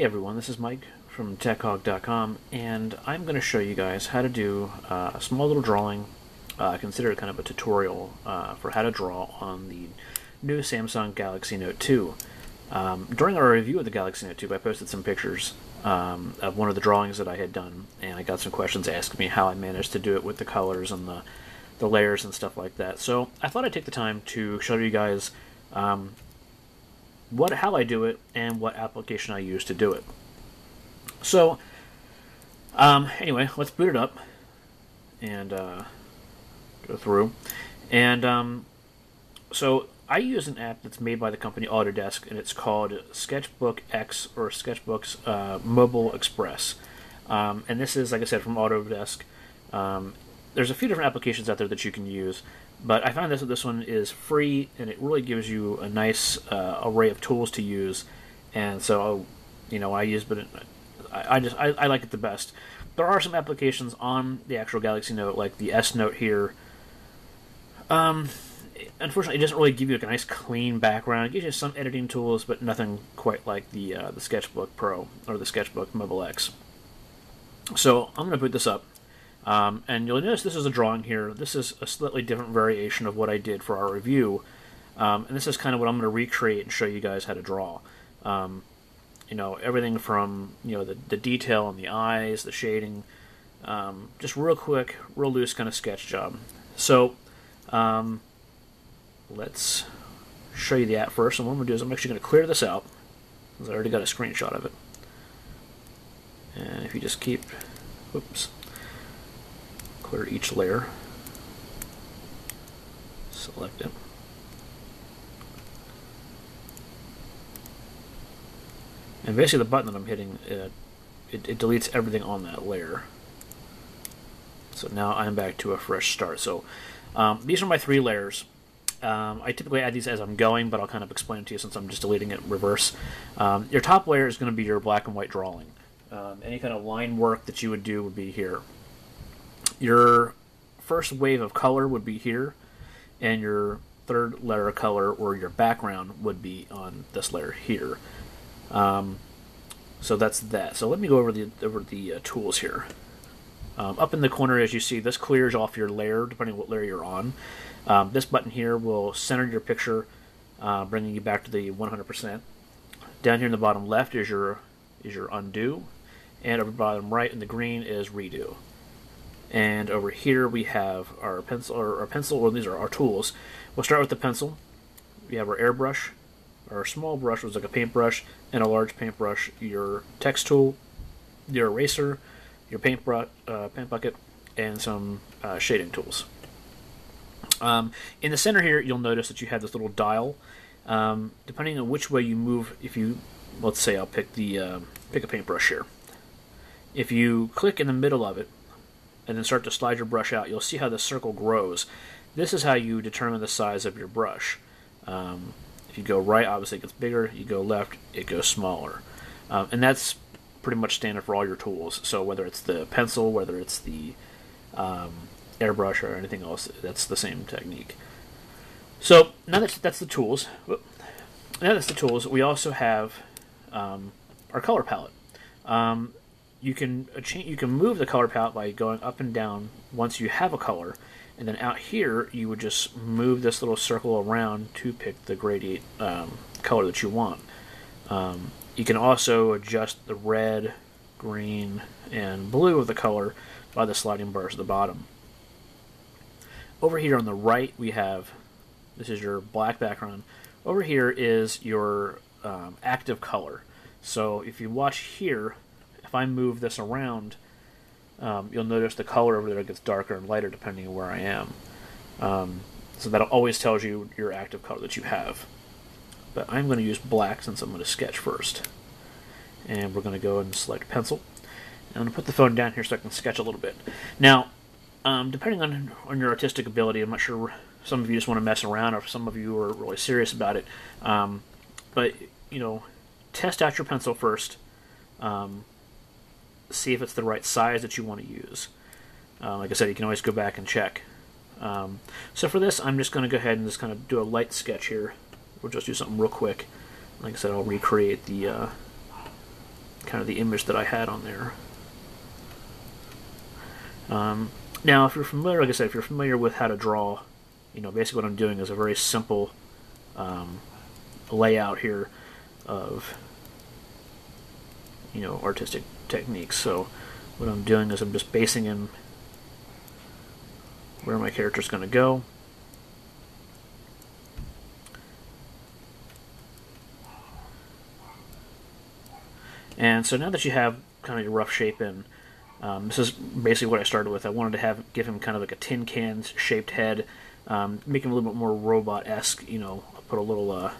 Hey everyone, this is Mike from TechHawk.com, and I'm going to show you guys how to do a small little drawing. Consider it kind of a tutorial for how to draw on the new Samsung Galaxy Note 2. During our review of the Galaxy Note 2, I posted some pictures of one of the drawings that I had done, and I got some questions asking me how I managed to do it with the colors and the layers and stuff like that. So I thought I'd take the time to show you guys how I do it and what application I use to do it. So anyway, let's boot it up and go through. And so I use an app that's made by the company Autodesk, and it's called Sketchbook X, or Sketchbook's Mobile Express. And this is, like I said, from Autodesk. There's a few different applications out there that you can use, but I found this one is free, and it really gives you a nice array of tools to use. And so, I use, but I like it the best. There are some applications on the actual Galaxy Note, like the S Note here. Unfortunately, it doesn't really give you a nice clean background. It gives you some editing tools, but nothing quite like the Sketchbook Pro or the Sketchbook Mobile X. So I'm going to boot this up. And you'll notice this is a drawing here. This is a slightly different variation of what I did for our review. And this is kind of what I'm going to recreate and show you guys how to draw. Everything from, the detail on the eyes, the shading, just real quick, real loose kind of sketch job. So, let's show you the app first. And what I'm going to do is I'm actually going to clear this out, because I already got a screenshot of it. And if you just keep, clear each layer, select it, and basically the button that I'm hitting, it deletes everything on that layer. So now I'm back to a fresh start. So these are my 3 layers. I typically add these as I'm going, but I'll kind of explain it to you since I'm just deleting it in reverse. Your top layer is going to be your black and white drawing. Any kind of line work that you would do would be here. Your first wave of color would be here, and your third layer of color, or your background, would be on this layer here. So that's that. So let me go over the tools here. Up in the corner, as you see, this clears off your layer, depending on what layer you're on. This button here will center your picture, bringing you back to the 100%. Down here in the bottom left is your undo, and over the bottom right in the green is redo. And over here we have our pencil, or these are our tools. We'll start with the pencil. We have our airbrush, our small brush, which is like a paintbrush, and a large paintbrush, your text tool, your eraser, your paint bucket, and some shading tools. In the center here, you'll notice that you have this little dial. Depending on which way you move, let's say I'll pick a paintbrush here. If you click in the middle of it, and then start to slide your brush out, you'll see how the circle grows. This is how you determine the size of your brush. If you go right, obviously it gets bigger. You go left, it goes smaller. And that's pretty much standard for all your tools. So whether it's the pencil, whether it's the airbrush, or anything else, that's the same technique. So now that's the tools. Now that's the tools. We also have our color palette. You can move the color palette by going up and down once you have a color, and then out here you would just move this little circle around to pick the gradient color that you want. You can also adjust the red, green, and blue of the color by the sliding bars at the bottom. Over here on the right we have, this is your black background. Over here is your active color. So if you watch here, if I move this around, you'll notice the color over there gets darker and lighter depending on where I am. So that always tells you your active color that you have. But I'm going to use black since I'm going to sketch first. And we're going to go and select pencil. And I'm going to put the phone down here so I can sketch a little bit. Now, depending on your artistic ability, I'm not sure, some of you just want to mess around, or some of you are really serious about it. But, test out your pencil first. See if it's the right size that you want to use. Like I said, you can always go back and check. So for this, I'm just going to go ahead and just kind of do a light sketch here. We'll just do something real quick. Like I said, I'll recreate the kind of the image that I had on there. Now, if you're familiar, like I said, if you're familiar with how to draw, basically what I'm doing is a very simple layout here of, artistic techniques. So what I'm doing is I'm just basing in where my character's going to go. And so now that you have kind of your rough shape in, this is basically what I started with. I wanted to give him kind of like a tin can shaped head, make him a little bit more robot-esque. Put a little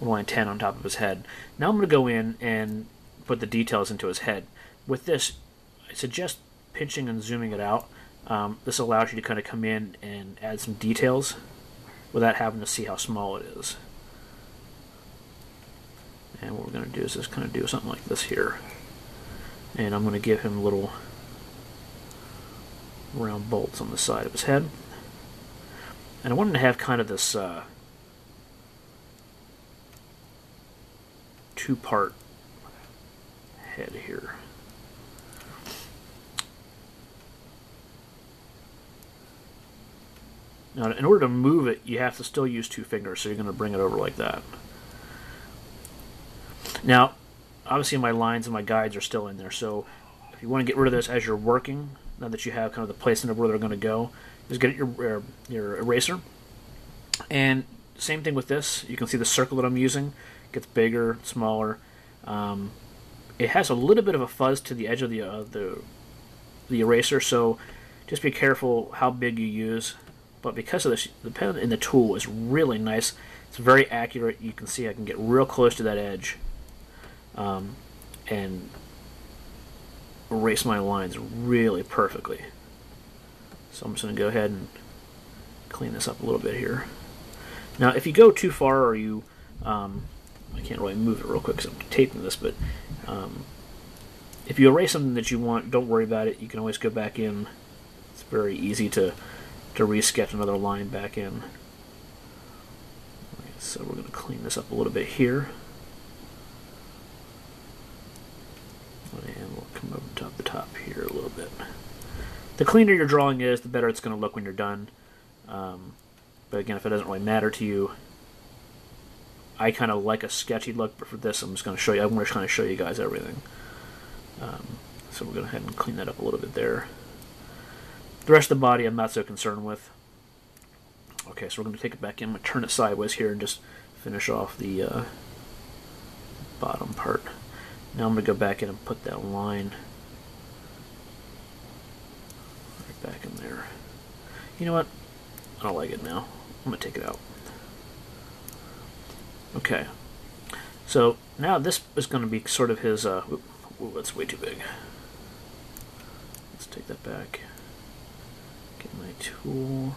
antenna on top of his head. Now I'm going to go in and put the details into his head. With this, I suggest pinching and zooming it out. This allows you to kind of come in and add some details without having to see how small it is. And what we're going to do is just kind of do something like this here. And I'm going to give him little round bolts on the side of his head. And I wanted to have kind of this two-part head here. Now, in order to move it, you have to still use two fingers, so you're going to bring it over like that. Now, obviously my lines and my guides are still in there, so if you want to get rid of this as you're working, now that you have kind of the placement of where they're going to go, just get your eraser. And same thing with this. You can see the circle that I'm using. It gets bigger, smaller. It has a little bit of a fuzz to the edge of the eraser, so just be careful how big you use. But because of this, the pen in the tool is really nice. It's very accurate. You can see I can get real close to that edge and erase my lines really perfectly. So I'm just going to go ahead and clean this up a little bit here. Now, if you go too far, or you, I can't really move it real quick because I'm taping this, but if you erase something that you want, don't worry about it. You can always go back in. It's very easy to re-sketch another line back in. So we're going to clean this up a little bit here. And we'll come over to the top here a little bit. The cleaner your drawing is, the better it's going to look when you're done. But again, if it doesn't really matter to you, I kind of like a sketchy look, but for this I'm just going to show you, I'm going to kind of show you guys everything. So we're going to go ahead and clean that up a little bit there. The rest of the body I'm not so concerned with. Okay, so we're going to take it back in. I'm going to turn it sideways here and just finish off the bottom part. Now I'm going to go back in and put that line right back in there. You know what? I don't like it now. I'm going to take it out. Okay. So now this is going to be sort of his... ooh, that's way too big. Let's take that back. Get my tool.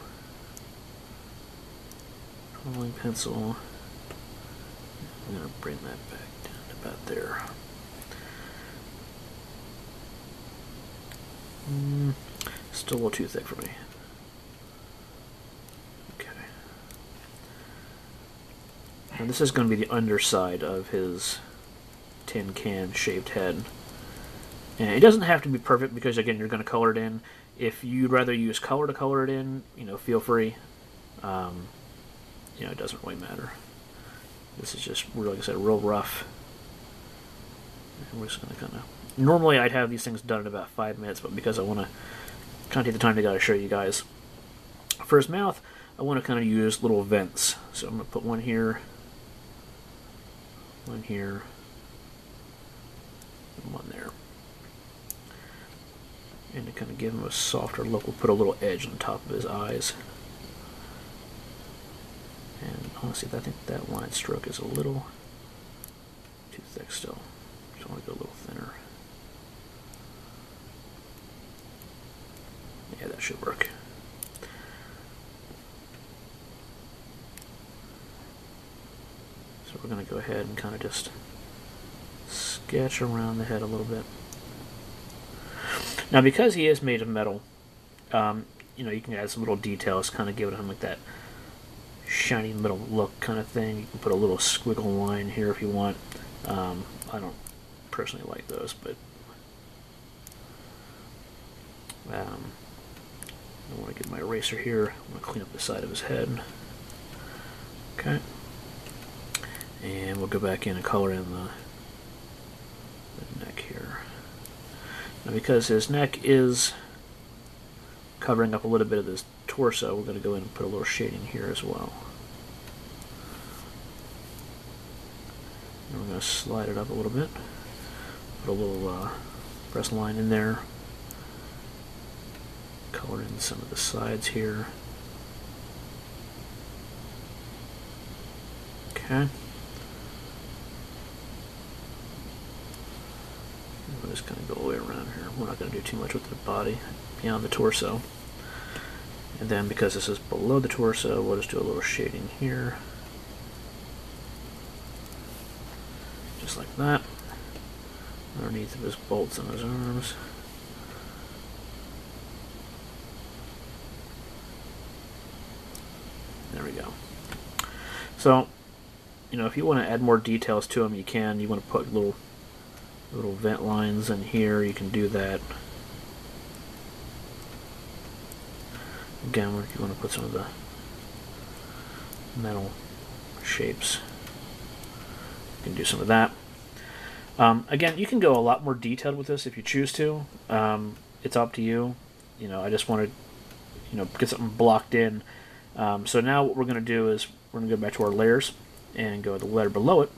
Coloring pencil. I'm going to bring that back down to about there. Still a little too thick for me. Okay. And this is going to be the underside of his tin can shaped head. And it doesn't have to be perfect because, again, you're going to color it in. If you'd rather use color to color it in, feel free. It doesn't really matter. This is just, like I said, real rough. And we're just going to kind of... Normally I'd have these things done in about 5 minutes, but because I want to kind of take the time to show you guys. For his mouth, I want to kind of use little vents. So I'm going to put one here, and one there. And to kind of give him a softer look, we'll put a little edge on top of his eyes. And honestly, I think that line stroke is a little too thick still. Just want to go a little thinner. Yeah, that should work. So we're going to go ahead and kind of just sketch around the head a little bit. Now, because he is made of metal, you can add some little details, kind of give him like that shiny metal look kind of thing. You can put a little squiggle line here if you want. I don't personally like those, but I want to get my eraser here. I want to clean up the side of his head. Okay. And we'll go back in and color in the neck here. Now, because his neck is covering up a little bit of his torso, we're going to go in and put a little shading here as well. And we're going to slide it up a little bit. Put a little press line in there. Color in some of the sides here. Okay. We're just going to go all the way around here. We're not going to do too much with the body beyond the torso. And then because this is below the torso, we'll just do a little shading here. Just like that. Underneath of his bolts on his arms. There we go. So, you know, if you want to add more details to them, you can. You want to put little vent lines in here, you can do that. Again, if you want to put some of the metal shapes, you can do some of that. Again, you can go a lot more detailed with this if you choose to. It's up to you. You know, I just wanted, you know, get something blocked in. So now what we're going to do is we're going to go back to our layers and go to the layer below it.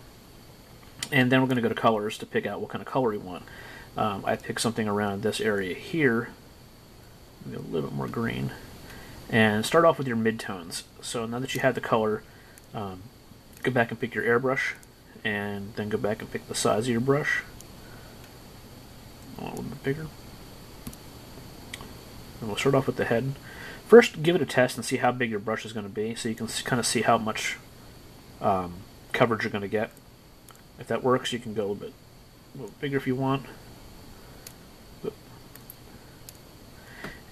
And then we're going to go to colors to pick out what kind of color we want. I picked something around this area here. Maybe a little bit more green. And start off with your midtones. So now that you have the color, go back and pick your airbrush. And then go back and pick the size of your brush. A little bit bigger. And we'll start off with the head. First, give it a test and see how big your brush is going to be, so you can kind of see how much coverage you're going to get. If that works, you can go a little bigger if you want.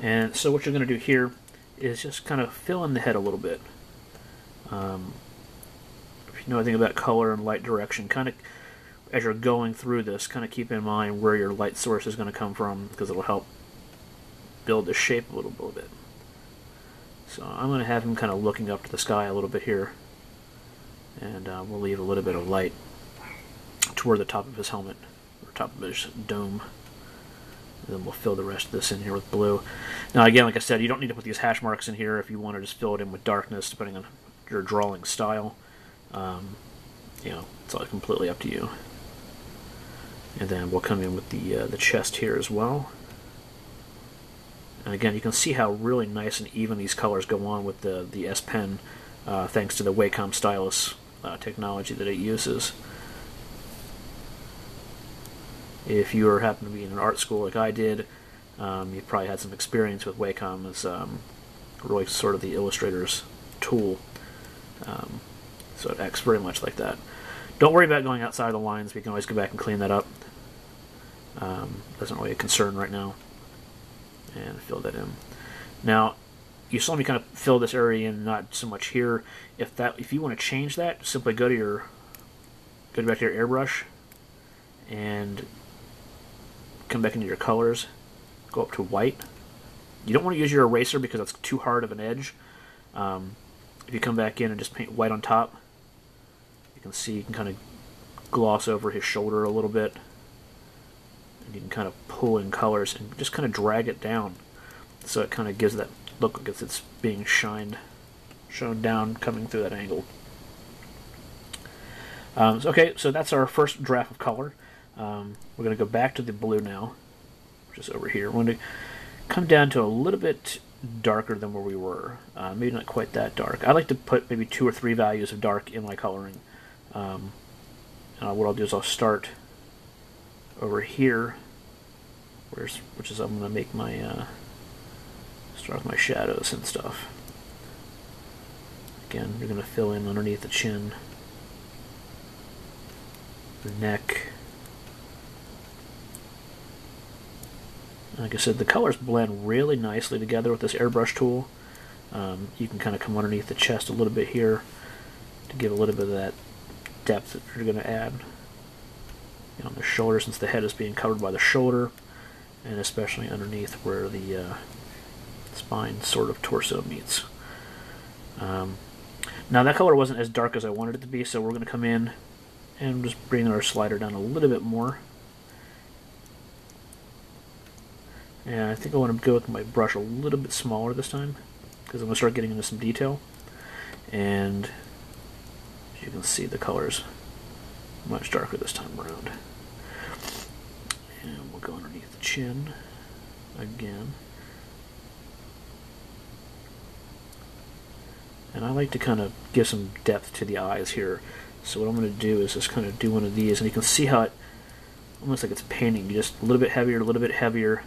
And so what you're going to do here is just kind of fill in the head a little bit. If you know anything about color and light direction, kind of as you're going through this, kind of keep in mind where your light source is going to come from, because it'll help build the shape a little bit. So I'm going to have him kind of looking up to the sky a little bit here, and we'll leave a little bit of light toward the top of his helmet, or top of his dome. And then we'll fill the rest of this in here with blue. Now again, like I said, you don't need to put these hash marks in here if you want to just fill it in with darkness, depending on your drawing style. You know, it's all completely up to you. And then we'll come in with the chest here as well. And again, you can see how really nice and even these colors go on with the S Pen, thanks to the Wacom stylus technology that it uses. If you happen to be in an art school like I did, you've probably had some experience with Wacom as really sort of the illustrator's tool. So it acts very much like that. Don't worry about going outside of the lines. We can always go back and clean that up. Doesn't really a concern right now. And fill that in. Now, you saw me kind of fill this area in, not so much here. If you want to change that, simply go back to your airbrush and come back into your colors. Go up to white. You don't want to use your eraser because that's too hard of an edge. If you come back in and just paint white on top, you can see you can kind of gloss over his shoulder a little bit. And you can kind of pull in colors and just kind of drag it down, so it kind of gives that look like it's being shown down, coming through that angle. Okay, so that's our first draft of color. We're going to go back to the blue now, which is over here. We're going to come down to a little bit darker than where we were. Maybe not quite that dark. I like to put maybe 2 or 3 values of dark in my coloring. And what I'll do is I'll start over here, which is I'm going to make my start with my shadows and stuff. Again, you're going to fill in underneath the chin, the neck. Like I said, the colors blend really nicely together with this airbrush tool. You can kind of come underneath the chest a little bit here to give a little bit of that depth that you're going to add. on the shoulder, since the head is being covered by the shoulder, and especially underneath where the spine sort of torso meets. Now that color wasn't as dark as I wanted it to be, so we're going to come in and just bring our slider down a little bit more. And I think I want to go with my brush a little bit smaller this time, because I'm going to start getting into some detail. And as you can see, the color's much darker this time around. And we'll go underneath the chin again. And I like to kind of give some depth to the eyes here. So what I'm going to do is just kind of do one of these, and you can see how it almost like it's painting, just a little bit heavier, a little bit heavier.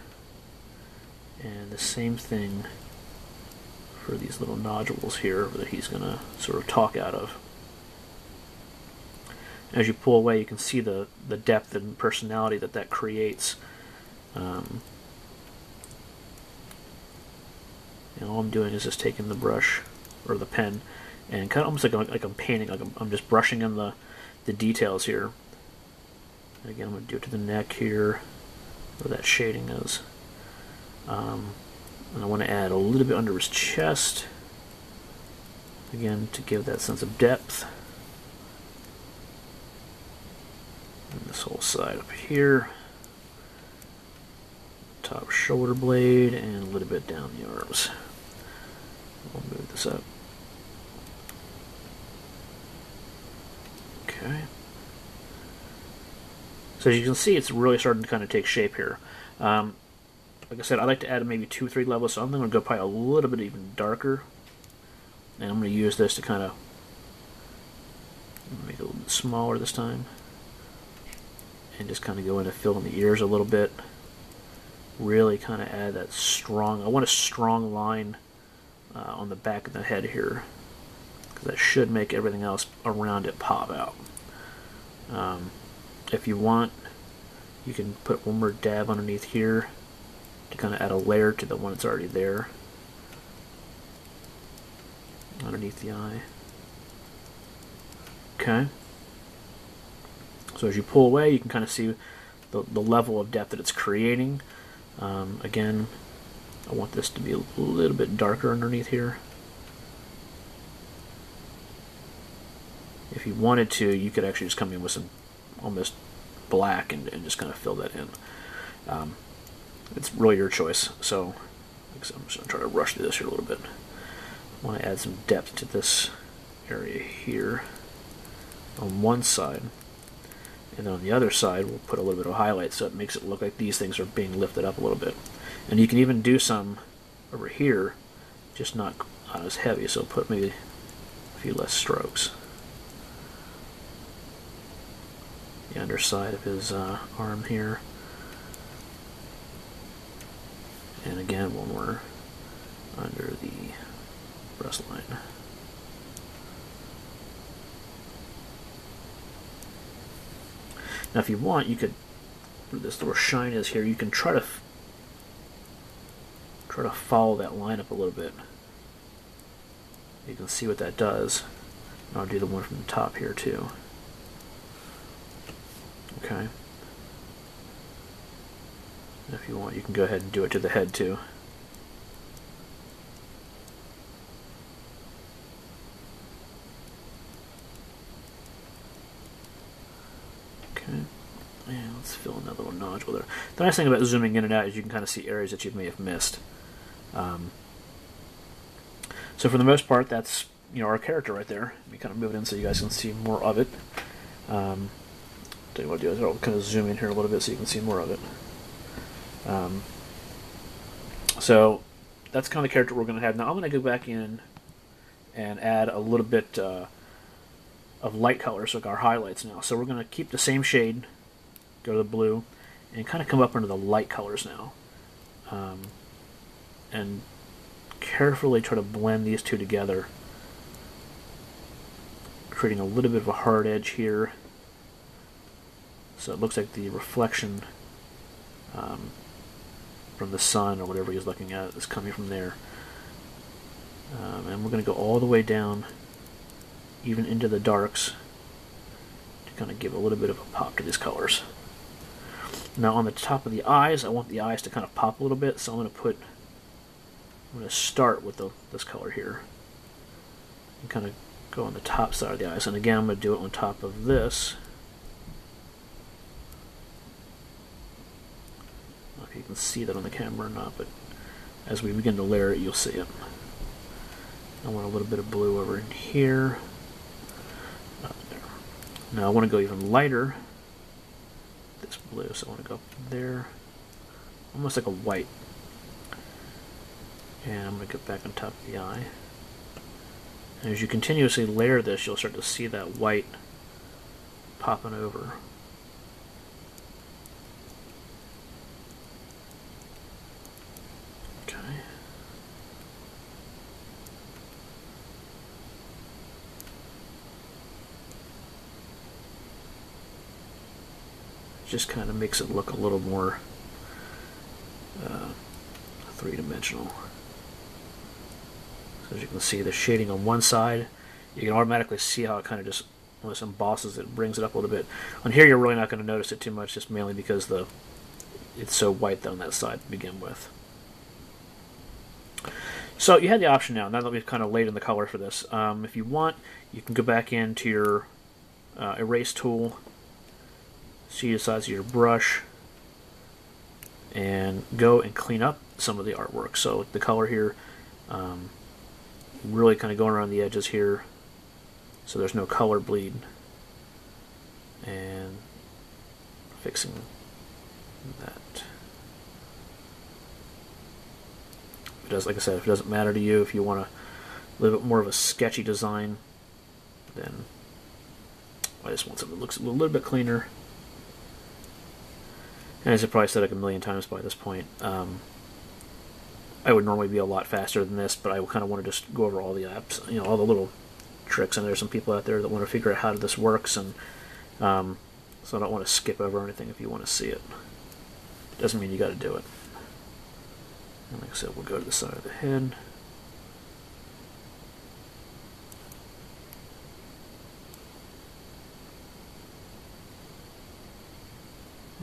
And the same thing for these little nodules here that he's going to sort of talk out of. As you pull away, you can see the depth and personality that creates. And all I'm doing is just taking the brush or the pen and kind of almost like I'm painting, like I'm just brushing in the details here. And again, I'm going to do it to the neck here, where that shading is. And I want to add a little bit under his chest, again, to give that sense of depth. And this whole side up here, top shoulder blade, and a little bit down the arms. We'll move this up. Okay. So as you can see, it's really starting to kind of take shape here. Like I said, I like to add maybe 2 or 3 levels, so I'm going to go probably a little bit even darker. And I'm going to use this to kind of make it a little bit smaller this time. And just kind of go in and fill in the ears a little bit. Really kind of add that strong, I want a strong line on the back of the head here, because that should make everything else around it pop out. If you want, you can put one more dab underneath here to kind of add a layer to the one that's already there underneath the eye. Okay. So as you pull away, you can kind of see the level of depth that it's creating. Again, I want this to be a little bit darker underneath here. If you wanted to, you could actually just come in with some almost black and just kind of fill that in. It's really your choice. So I'm just going to try to rush through this here a little bit. I want to add some depth to this area here on one side. And then on the other side, we'll put a little bit of highlight so it makes it look like these things are being lifted up a little bit. And you can even do some over here, just not as heavy, so put maybe a few less strokes. The underside of his arm here. And again, one more under the breastline. Now if you want, you could, where this little shine is here, you can try to follow that line up a little bit. You can see what that does. And I'll do the one from the top here too. Okay. If you want, you can go ahead and do it to the head too. Okay. And let's fill another little nodule there. The nice thing about zooming in and out is you can kind of see areas that you may have missed. So for the most part, that's our character right there. Let me kind of move it in so you guys can see more of it. Tell you what I'll do is I'll kind of zoom in here a little bit so you can see more of it. So that's kind of the character we're going to have. Now I'm going to go back in and add a little bit of light colors, like our highlights now. So we're going to keep the same shade, go to the blue, and kind of come up into the light colors now. And carefully try to blend these two together, creating a little bit of a hard edge here. So it looks like the reflection from the sun or whatever he's looking at is coming from there. And we're going to go all the way down, even into the darks, to kind of give a little bit of a pop to these colors. Now on the top of the eyes, I want the eyes to kind of pop a little bit, so I'm going to start with this color here. And kind of go on the top side of the eyes. And again, I'm going to do it on top of this. I don't know if you can see that on the camera or not, but as we begin to layer it, you'll see it. I want a little bit of blue over in here. There. Now I want to go even lighter. This blue, so I want to go up there. Almost like a white. And I'm going to get back on top of the eye. And as you continuously layer this, you'll start to see that white popping over. Okay. Just kind of makes it look a little more three-dimensional. So as you can see, the shading on one side, you can automatically see how it kind of just, when it embosses it, brings it up a little bit. On here, you're really not going to notice it too much, just mainly because it's so white on that side to begin with. So you had the option now that we've kind of laid in the color for this. If you want, you can go back into your erase tool, see the size of your brush, and go and clean up some of the artwork. So the color here, really kind of going around the edges here so there's no color bleed, and fixing that. It does, like I said, if it doesn't matter to you, if you want a little bit more of a sketchy design, then I just want something that looks a little bit cleaner. And as I probably said like a million times by this point, I would normally be a lot faster than this, but I kind of want to just go over all the apps, all the little tricks. And there's some people out there that want to figure out how this works, and so I don't want to skip over anything if you want to see it. Doesn't mean you got to do it. And like I said, we'll go to the side of the head.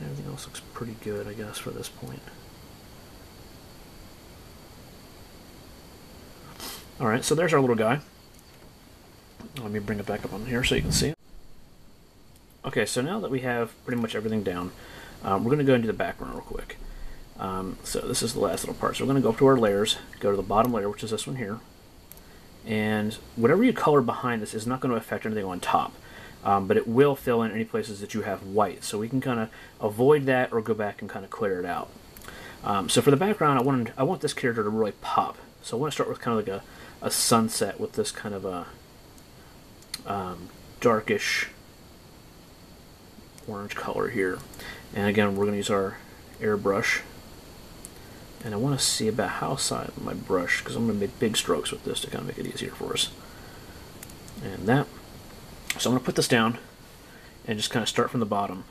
Everything else looks pretty good, I guess, for this point. Alright, so there's our little guy. Let me bring it back up on here so you can see it. Okay, so now that we have pretty much everything down, we're going to go into the background real quick. So this is the last little part. So we're going to go up to our layers, go to the bottom layer, which is this one here. And whatever you color behind this is not going to affect anything on top. But it will fill in any places that you have white. So we can kind of avoid that or go back and kind of clear it out. So for the background, I want this character to really pop. So I want to start with kind of like a sunset with this kind of a darkish orange color here. And again, we're going to use our airbrush. And I want to see about how side of my brush, because I'm going to make big strokes with this to kind of make it easier for us. And that. So I'm going to put this down and just kind of start from the bottom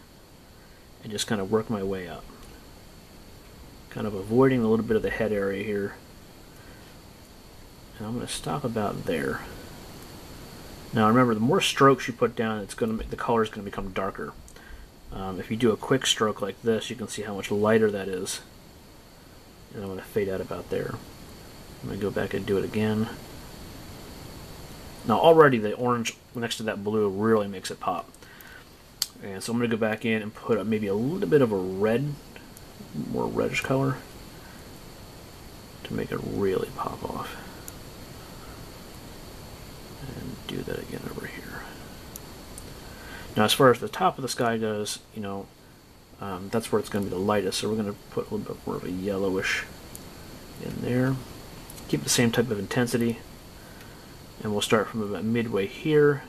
and just kind of work my way up. Kind of avoiding a little bit of the head area here. And I'm going to stop about there. Now remember, the more strokes you put down, it's going to make the color is going to become darker. If you do a quick stroke like this, you can see how much lighter that is. And I'm going to fade out about there. I'm going to go back and do it again. Now already the orange next to that blue really makes it pop. And so I'm going to go back in and put up maybe a little bit of a red, more reddish color to make it really pop off. And do that again over here. Now as far as the top of the sky goes, that's where it's going to be the lightest, so we're going to put a little bit more of a yellowish in there. Keep the same type of intensity. And we'll start from about midway here,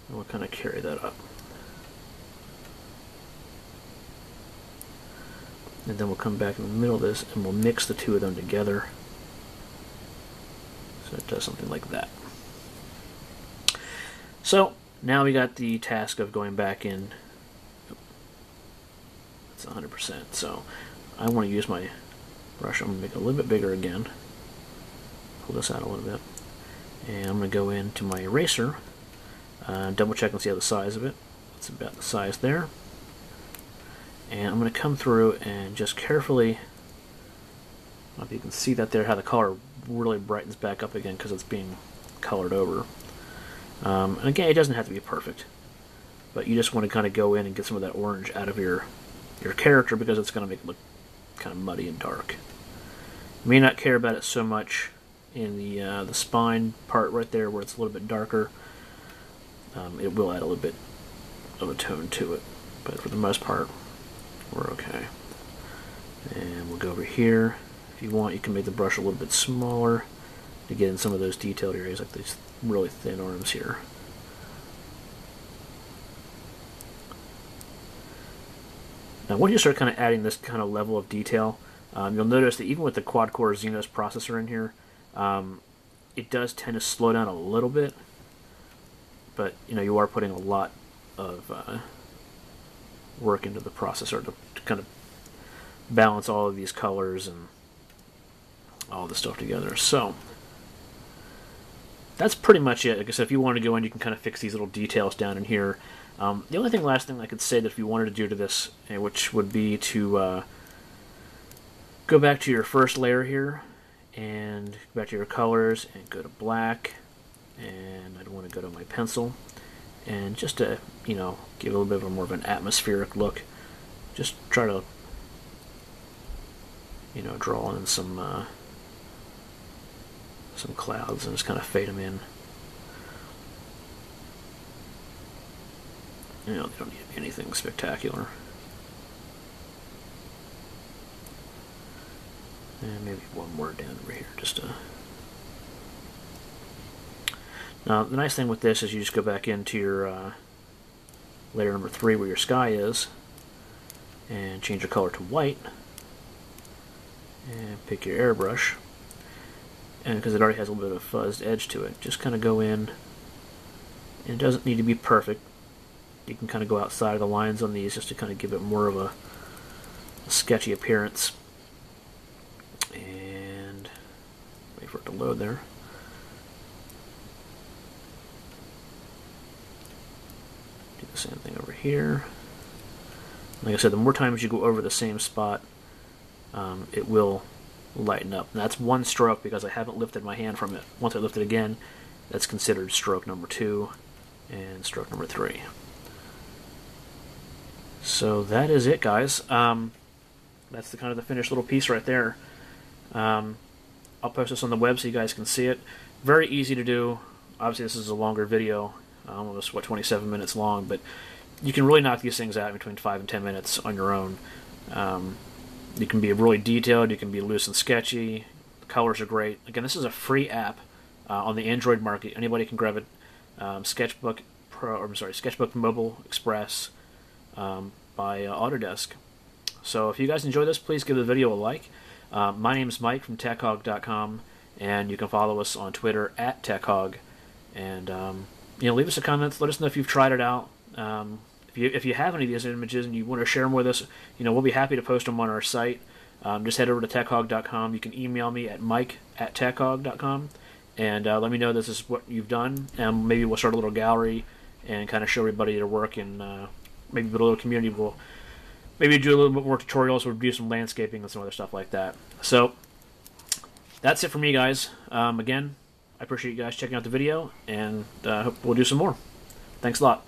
and we'll kind of carry that up. And then we'll come back in the middle of this, and we'll mix the two of them together. So it does something like that. So, now we got the task of going back in. It's 100%. So, I want to use my brush. I'm going to make it a little bit bigger again. Pull this out a little bit. And I'm going to go into my eraser, double check and see how the size of it. It's about the size there. And I'm going to come through and just carefully, I don't know if you can see that there, how the color really brightens back up again because it's being colored over. And again, it doesn't have to be perfect, but you just want to kind of go in and get some of that orange out of your character because it's going to make it look kind of muddy and dark. You may not care about it so much in the spine part right there where it's a little bit darker. It will add a little bit of a tone to it, but for the most part, we're okay. And we'll go over here. If you want, you can make the brush a little bit smaller to get in some of those detailed areas, like these really thin arms here. Now, once you start kind of adding this kind of level of detail, you'll notice that even with the quad-core Xenos processor in here, it does tend to slow down a little bit, but you are putting a lot of work into the processor to kind of balance all of these colors and all this stuff together. So that's pretty much it. Like I said, if you want to go in, you can kind of fix these little details down in here. The only last thing I could say that if you wanted to do to this, which would be to go back to your first layer here, and go back to your colors, and go to black, and I'd want to go to my pencil, and just to, give a little bit of a more of an atmospheric look, just try to, draw in some clouds and just kind of fade them in. They don't need to be anything spectacular. And maybe one more down over here, just to... Now, the nice thing with this is you just go back into your layer number 3 where your sky is, and change your color to white, and pick your airbrush, and because it already has a little bit of fuzzed edge to it, just kind of go in, and it doesn't need to be perfect. You can kind of go outside of the lines on these just to kind of give it more of a sketchy appearance. And wait for it to load there. Do the same thing over here. Like I said, the more times you go over the same spot, it will lighten up. And that's one stroke because I haven't lifted my hand from it. Once I lift it again, that's considered stroke number 2 and stroke number 3. So that is it, guys. That's the kind of the finished little piece right there. I'll post this on the web so you guys can see it. Very easy to do. Obviously, this is a longer video, almost 27 minutes long, but you can really knock these things out in between 5 and 10 minutes on your own. You can be really detailed. You can be loose and sketchy. The colors are great. Again, this is a free app on the Android market. Anybody can grab it. Sketchbook Mobile Express. By Autodesk. So if you guys enjoy this, please give the video a like. My name is Mike from TechHog.com, and you can follow us on Twitter at TechHog. And leave us a comment. Let us know if you've tried it out. If you have any of these images and you want to share them with us, we'll be happy to post them on our site. Just head over to TechHog.com. You can email me at mike@TechHog.com, and let me know this is what you've done. And maybe we'll start a little gallery and kind of show everybody your work, and maybe build a little community. We'll maybe do a little bit more tutorials. We'll do some landscaping and some other stuff like that. So that's it for me, guys. Again, I appreciate you guys checking out the video, and hope we'll do some more. Thanks a lot.